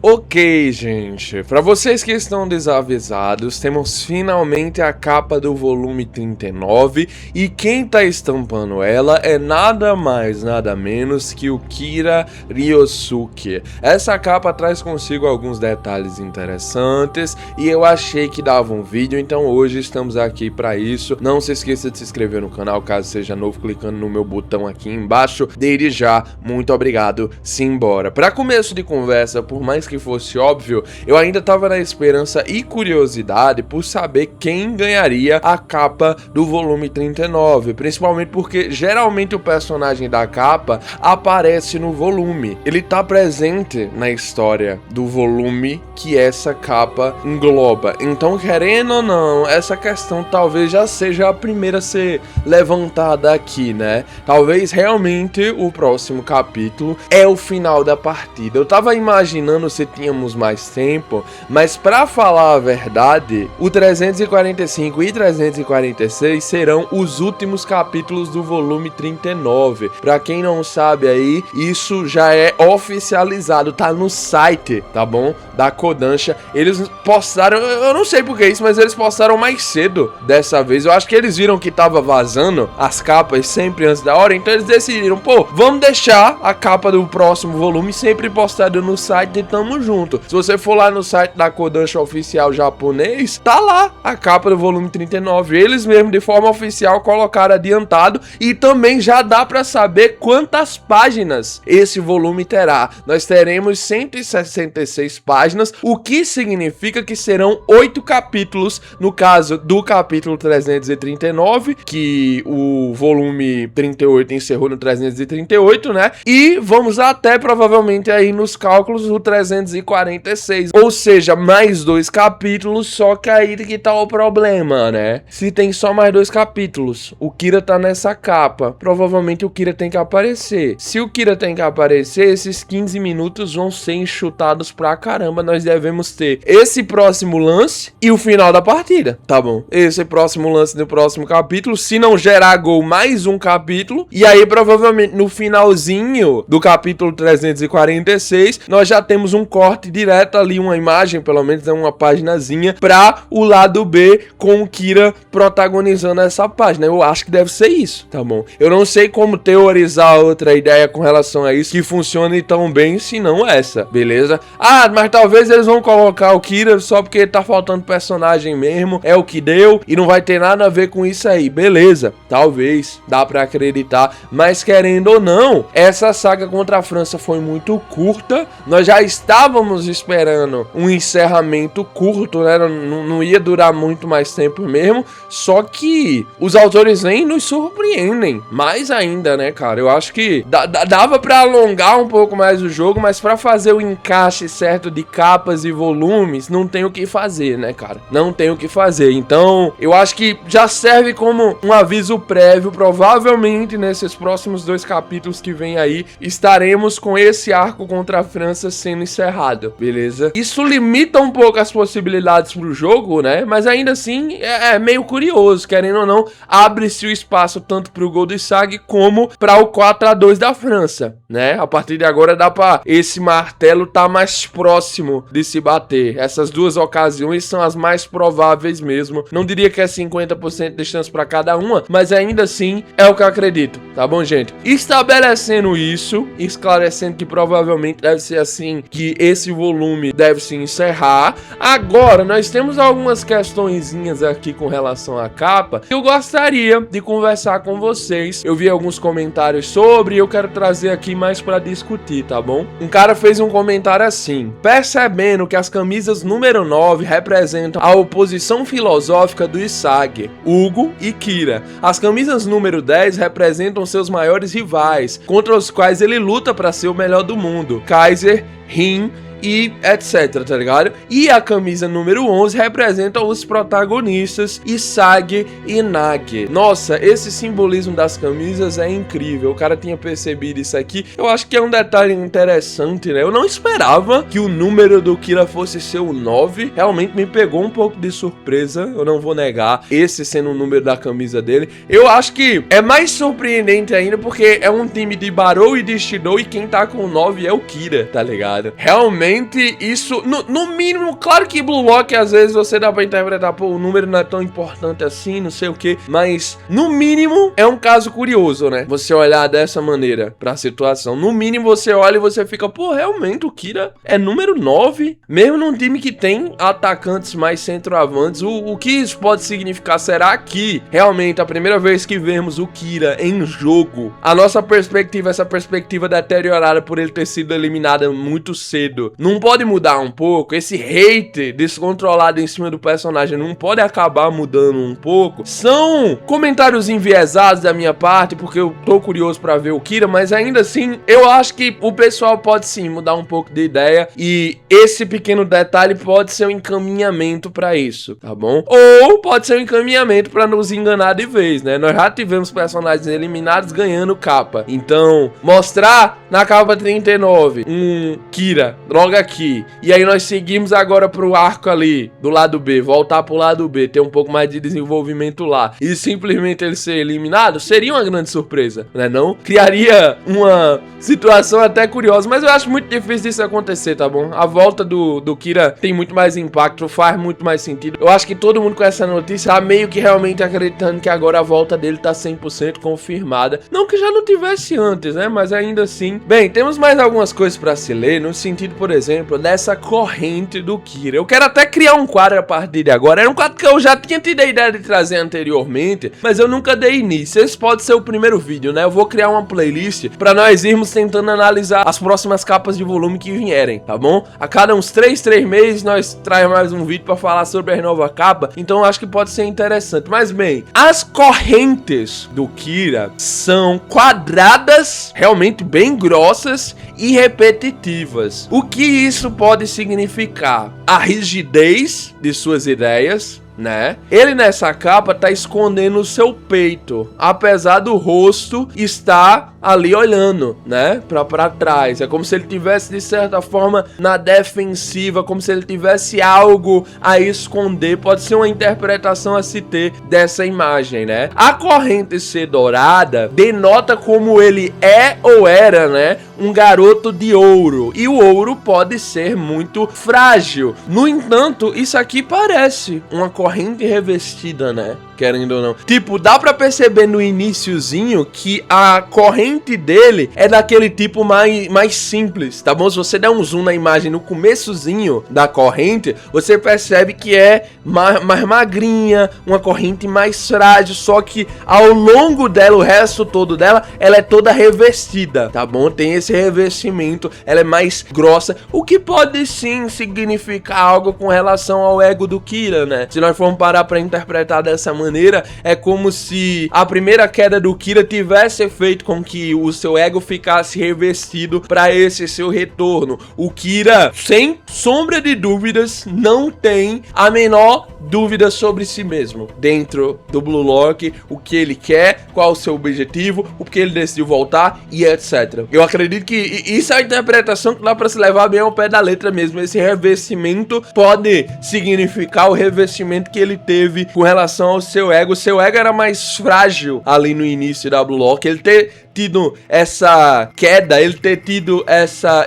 Ok, gente, para vocês que estão desavisados, temos finalmente a capa do volume 39 e quem tá estampando ela é nada mais, nada menos que o Kira Ryosuke. Essa capa traz consigo alguns detalhes interessantes e eu achei que dava um vídeo, então hoje estamos aqui para isso. Não se esqueça de se inscrever no canal caso seja novo, clicando no meu botão aqui embaixo. Desde já, muito obrigado, simbora. Para começo de conversa, por mais que fosse óbvio, eu ainda tava na esperança e curiosidade por saber quem ganharia a capa do volume 39, principalmente porque geralmente o personagem da capa aparece no volume, ele tá presente na história do volume que essa capa engloba. Então, querendo ou não, essa questão talvez já seja a primeira a ser levantada aqui, né? Talvez realmente o próximo capítulo é o final da partida. Eu tava imaginando se tínhamos mais tempo, mas pra falar a verdade, o 345 e 346 serão os últimos capítulos do volume 39. Pra quem não sabe aí, isso já é oficializado, tá no site, tá bom? Da Kodansha. Eles postaram, eu não sei por que isso, mas eles postaram mais cedo dessa vez. Eu acho que eles viram que tava vazando as capas sempre antes da hora, então eles decidiram, pô, vamos deixar a capa do próximo volume sempre postada no site e tamo junto. Se você for lá no site da Kodansha oficial japonês, tá lá a capa do volume 39. Eles mesmo de forma oficial colocaram adiantado e também já dá pra saber quantas páginas esse volume terá. Nós teremos 166 páginas, o que significa que serão 8 capítulos, no caso do capítulo 339, que o volume 38 encerrou no 338, né? E vamos até provavelmente aí nos cálculos o 346, ou seja, mais 2 capítulos, só que aí que tá o problema, né? Se tem só mais 2 capítulos, o Kira tá nessa capa, provavelmente o Kira tem que aparecer. Se o Kira tem que aparecer, esses 15 minutos vão ser enxutados pra caramba. Nós devemos ter esse próximo lance e o final da partida, tá bom? Esse próximo lance do próximo capítulo, se não gerar gol, mais um capítulo, e aí provavelmente no finalzinho do capítulo 346, nós já temos um corte direto ali, uma imagem, pelo menos uma paginazinha, pra o lado B com o Kira protagonizando essa página. Eu acho que deve ser isso, tá bom? Eu não sei como teorizar outra ideia com relação a isso que funcione tão bem, se não essa, beleza? Ah, mas talvez eles vão colocar o Kira só porque tá faltando personagem mesmo, é o que deu e não vai ter nada a ver com isso aí, beleza? Talvez, dá pra acreditar, mas querendo ou não, essa saga contra a França foi muito curta, nós já estávamos esperando um encerramento curto, né? Não ia durar muito mais tempo mesmo, só que os autores nem nos surpreendem mais ainda, né, cara? Eu acho que dava pra alongar um pouco mais o jogo, mas pra fazer o encaixe certo de capas e volumes, não tem o que fazer, né, cara? Não tem o que fazer. Então, eu acho que já serve como um aviso prévio. Provavelmente, nesses próximos 2 capítulos que vem aí, estaremos com esse arco contra a França sendo encerrado, beleza? Isso limita um pouco as possibilidades pro jogo, né? Mas ainda assim, é meio curioso, querendo ou não, abre-se o espaço tanto pro gol do SAG como para o 4-2 da França, né? A partir de agora dá pra esse martelo tá mais próximo de se bater. Essas duas ocasiões são as mais prováveis mesmo. Não diria que é 50% de chance para cada uma, mas ainda assim é o que eu acredito, tá bom, gente? Estabelecendo isso, esclarecendo que provavelmente deve ser assim que esse volume deve se encerrar. Agora, nós temos algumas questõezinhas aqui com relação à capa que eu gostaria de conversar com vocês. Eu vi alguns comentários sobre e eu quero trazer aqui mais para discutir, tá bom? Um cara fez um comentário assim: percebendo que as camisas número 9 representam a oposição filosófica do Isagi, Hugo e Kira. As camisas número 10 representam seus maiores rivais, contra os quais ele luta para ser o melhor do mundo, Kaiser, Rin e etc, tá ligado? E a camisa número 11 representa os protagonistas Isagi e Nagi. Nossa, esse simbolismo das camisas é incrível. O cara tinha percebido isso aqui. Eu acho que é um detalhe interessante, né? Eu não esperava que o número do Kira fosse ser o 9. Realmente me pegou um pouco de surpresa, eu não vou negar, esse sendo o número da camisa dele. Eu acho que é mais surpreendente ainda porque é um time de Barou e de Shidou e quem tá com o 9 é o Kira, tá ligado? Realmente realmente isso, no mínimo, claro que Blue Lock às vezes você dá pra interpretar, pô, o número não é tão importante assim, não sei o que, mas no mínimo é um caso curioso, né? Você olhar dessa maneira pra situação. No mínimo você olha e você fica, pô, realmente o Kira é número 9, mesmo num time que tem atacantes mais centroavantes. O que isso pode significar? Será que realmente a primeira vez que vemos o Kira em jogo, a nossa perspectiva, essa perspectiva deteriorada por ele ter sido eliminado muito cedo, não pode mudar um pouco? Esse hate descontrolado em cima do personagem não pode acabar mudando um pouco? São comentários enviesados da minha parte, porque eu tô curioso pra ver o Kira, mas ainda assim, eu acho que o pessoal pode sim mudar um pouco de ideia, e esse pequeno detalhe pode ser um encaminhamento pra isso, tá bom? Ou pode ser um encaminhamento pra nos enganar de vez, né? Nós já tivemos personagens eliminados ganhando capa, então mostrar na capa 39 um Kira logo aqui, e aí nós seguimos agora pro arco ali do lado B, voltar pro lado B, ter um pouco mais de desenvolvimento lá, e simplesmente ele ser eliminado, seria uma grande surpresa, né? Não criaria uma situação até curiosa, mas eu acho muito difícil isso acontecer, tá bom? A volta do Kira tem muito mais impacto, faz muito mais sentido. Eu acho que todo mundo com essa notícia tá meio que realmente acreditando que agora a volta dele tá 100% confirmada. Não que já não tivesse antes, né? Mas ainda assim. Bem, temos mais algumas coisas pra se ler, no sentido, por exemplo, dessa corrente do Kira. Eu quero até criar um quadro a partir de agora. Era um quadro que eu já tinha tido a ideia de trazer anteriormente, mas eu nunca dei início. Esse pode ser o primeiro vídeo, né? Eu vou criar uma playlist pra nós irmos tentando analisar as próximas capas de volume que vierem, tá bom? A cada uns 3 meses nós traz mais um vídeo pra falar sobre a nova capa, então eu acho que pode ser interessante. Mas bem, as correntes do Kira são quadradas, realmente bem grossas e repetitivas. O que isso pode significar? A rigidez de suas ideias, né? Ele nessa capa tá escondendo o seu peito, apesar do rosto estar ali olhando, né, pra trás. É como se ele tivesse, de certa forma, na defensiva, como se ele tivesse algo a esconder. Pode ser uma interpretação a se ter dessa imagem, né? A corrente ser dourada denota como ele é ou era, né, um garoto de ouro. E o ouro pode ser muito frágil. No entanto, isso aqui parece uma corrente revestida, né? Querendo ou não. Tipo, dá pra perceber no iniciozinho que a corrente dele é daquele tipo mais simples, tá bom? Se você der um zoom na imagem no começozinho da corrente, você percebe que é mais magrinha, uma corrente mais frágil, só que ao longo dela, o resto todo dela, ela é toda revestida, tá bom? Tem esse revestimento, ela é mais grossa, o que pode sim significar algo com relação ao ego do Kira, né? Se nós formos parar pra interpretar dessa maneira, é como se a primeira queda do Kira tivesse feito com que o seu ego ficasse revestido para esse seu retorno. O Kira, sem sombra de dúvidas, não tem a menor dúvida sobre si mesmo dentro do Blue Lock, o que ele quer, qual o seu objetivo, o que ele decidiu voltar e etc. Eu acredito que isso é a interpretação que dá para se levar bem ao pé da letra mesmo. Esse revestimento pode significar o revestimento que ele teve com relação ao seu ego. O seu ego era mais frágil ali no início da Blue Lock. Ele ter tido essa queda, ele ter tido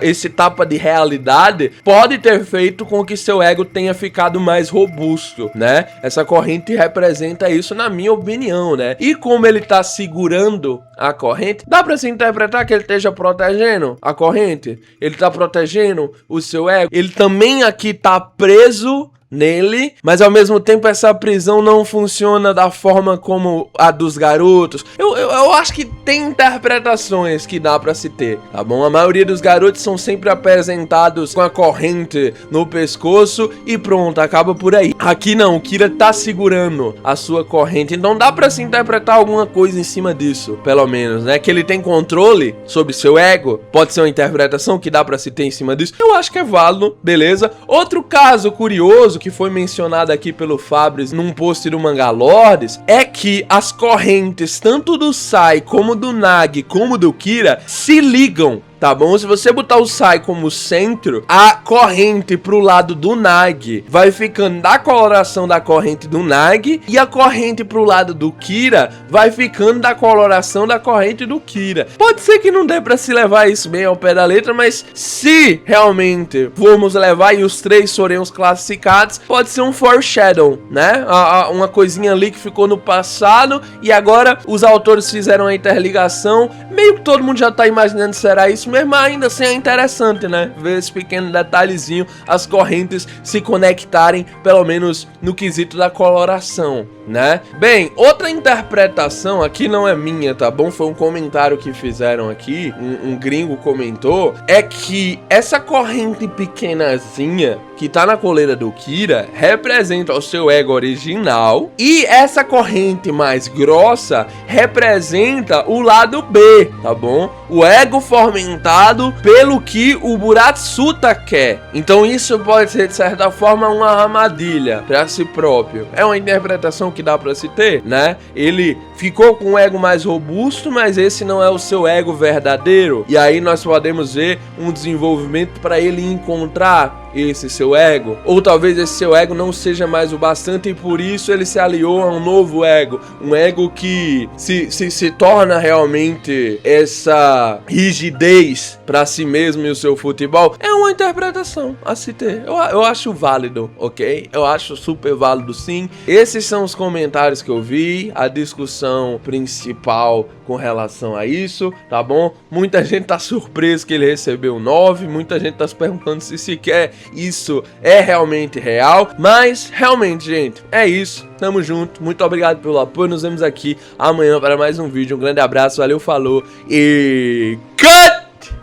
esse tapa de realidade, pode ter feito com que seu ego tenha ficado mais robusto, né? Essa corrente representa isso, na minha opinião, né? E como ele tá segurando a corrente, dá pra se interpretar que ele esteja protegendo a corrente, ele tá protegendo o seu ego, ele também aqui tá preso nele, mas ao mesmo tempo essa prisão não funciona da forma como a dos garotos. Eu acho que tem interpretações que dá pra se ter, tá bom? A maioria dos garotos são sempre apresentados com a corrente no pescoço e pronto, acaba por aí. Aqui não, o Kira tá segurando a sua corrente, então dá pra se interpretar alguma coisa em cima disso, pelo menos, né? Que ele tem controle sobre seu ego, pode ser uma interpretação que dá pra se ter em cima disso. Eu acho que é válido, beleza? Outro caso curioso que foi mencionado aqui pelo Fabris num post do Manga Lords é que as correntes tanto do Sai como do Nagi como do Kira se ligam tá bom? Se você botar o Sai como centro, a corrente pro lado do Nag vai ficando da coloração da corrente do Nag, e a corrente pro lado do Kira vai ficando da coloração da corrente do Kira. Pode ser que não dê pra se levar isso bem ao pé da letra, mas se realmente formos levar e os três forem os classificados, pode ser um foreshadow, né? Uma coisinha ali que ficou no passado e agora os autores fizeram a interligação. Meio que todo mundo já tá imaginando se será isso mesmo, mas ainda assim é interessante, né? Ver esse pequeno detalhezinho, as correntes se conectarem, pelo menos no quesito da coloração, né? Bem, outra interpretação aqui não é minha, tá bom? Foi um comentário que fizeram aqui, um gringo comentou, é que essa corrente pequenazinha que tá na coleira do Kira representa o seu ego original, e essa corrente mais grossa representa o lado B, tá bom? O ego fomentado pelo que o Buratsuta quer. Então isso pode ser de certa forma uma armadilha para si próprio. É uma interpretação que dá para se ter, né? Ele ficou com um ego mais robusto, mas esse não é o seu ego verdadeiro. E aí nós podemos ver um desenvolvimento para ele encontrar esse seu ego, ou talvez esse seu ego não seja mais o bastante e por isso ele se aliou a um novo ego, um ego que se torna realmente essa rigidez para si mesmo e o seu futebol. É uma interpretação a se ter. Eu acho válido, ok? Eu acho super válido sim. Esses são os comentários que eu vi, a discussão principal com relação a isso, tá bom? Muita gente tá surpreso que ele recebeu 9, muita gente tá se perguntando se sequer isso é realmente real, mas realmente, gente, é isso. Tamo junto, muito obrigado pelo apoio, nos vemos aqui amanhã para mais um vídeo. Um grande abraço, valeu, falou e cut!